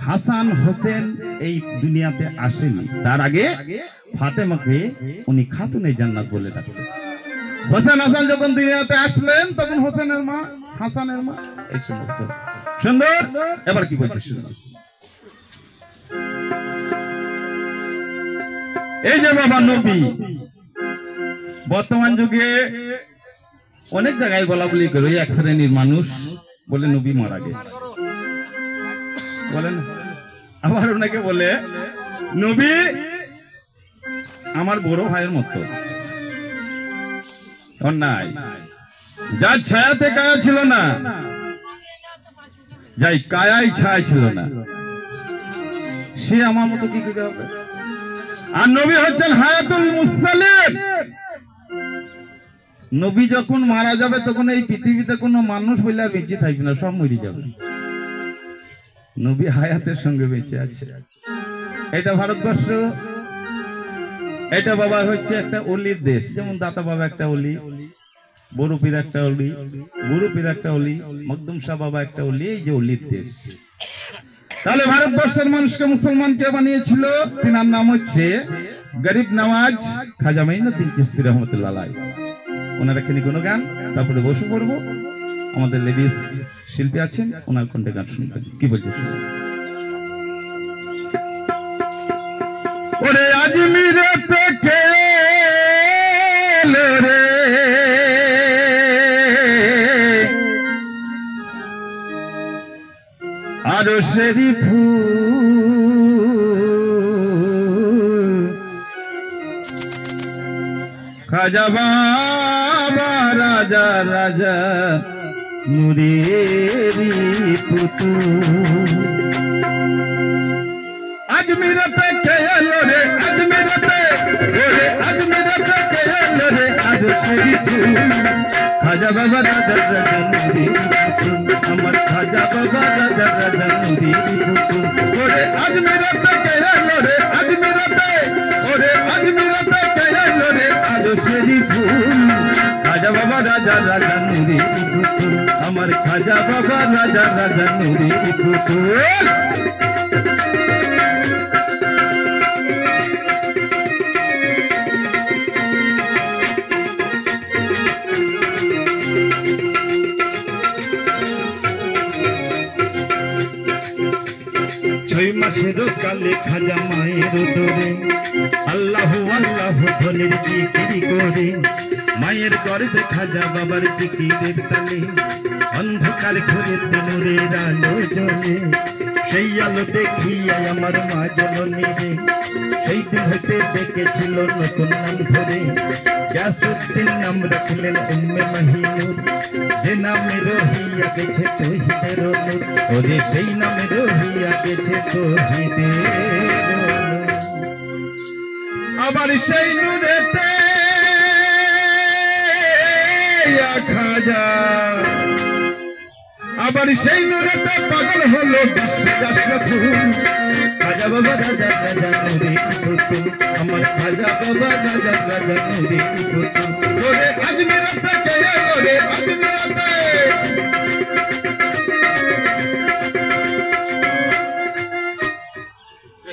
হাসান হোসেন এই দুনিয়াতে আসেনি, তার আগে ফাতেমাকে উনি খাতুনে জান্নাত বলে ডাকতেন। হোসেন হাসান যখন দুনিয়াতে আসলেন তখন হোসেনের মা হাসানের মা এই সমস্ত সুন্দর। এবার কি বলছে সুন্দর, এই যে বাবা নবী, বর্তমান যুগে অনেক জায়গায় বলাবলি করে এক শ্রেণীর মানুষ বলে নবী মারা গেছে বলেন, আবার অনেকে বলে নবী আমার বড় ভাইয়ের মতো। অন্যায়, যার ছায়াতে কায়া ছিল না, যাই কায়াই ছায়া ছিল না, সে আমার মতো কি করে হবে? আর নবী হচ্ছেন হায়াতুল মুরসালিন। নবী যখন মারা যাবে তখন এই পৃথিবীতে কোনো মানুষ বলে বেঁচে থাকবে না, সব মরে যাবে। নবী হায়াতের সঙ্গে বেঁচে আছে। এটা ভারতবর্ষ, এটা বাবা হচ্ছে একটা অলির দেশ। যেমন দাতা বাবা একটা অলি, বরুপীর একটা অলি, গুরুপীর একটা অলি, মকদুম শাহ বাবা একটা অলি, এই যে অলির দেশ। তাহলে ভারতবর্ষের মানুষকে মুসলমান কে বানিয়েছিল? তিনার নাম হচ্ছে গরিব নওয়াজ খাজা মাইনুদ্দিন চিশতি রহমতুল্লাহ আলাইহি। ওনার এখানে কোনো গান, তারপরে বসে পড়বো। আমাদের লেডিস শিল্পী আছেন, ওনার কণ্ঠে গান শুনবেন। কি বলছে শুনুন। ওরে আজমিরে থেকে রে আরো সেরি ফুল, খাজা বাবা রাজা রাজা নুরেরি পুতুল। আজমিরতে কে এলো রে, আজমিরতে ওরে আজমিরতে কে এলো রে আরো সেরি ফুল, খাজা বাবা রাজা রাজা নুরেরি পুতুল, আমার খাজা বাবা রাজা রাজা নুরেরি পুতুল। ওরে আজমিরতে কে এলো রে, আজমিরতে ওরে আজমিরতে কে এলো রে আরো সেরি ফুল, খাজা বাবা রাজা রাজা নুরেরি পুতুল, আমার খাজা বাবা রাজা রাজা নুরেরি পুতুল। ছয় মাসের কালে খাজা মায়ের দরে আল্লাহু আল্লাহু ধনের জিকির করে, মায়ের গর্ভে খাজা বাবার জিকিরের তালে অন্ধকার ঘরে নূরের আলো জ্বলে। সেই আলো দেখিয়া আমার মা জননী রে সেই দিন হইতে দেখেছিল নতুন নাম ধরে, গ্যাসুদ্দিন নাম রাখলেন উম্মে মাহিনুর, যে নামে রহিয়া গেছে তৌহিদের নূর, ওরে সেই নামে রহিয়া গেছে তৌহিদের নূর। আবার সেই নূরেতে খাজা, আবার সেই নূরেতে পাগল হলো বিশ্বাসুল, খাজা বাবা রাজা রাজা নুরেরি পুতুল, আমার খাজা বাবা রাজা রাজা নুরেরি পুতুল। ওরে আজমিরতে কে এলো রে, আজমিরতে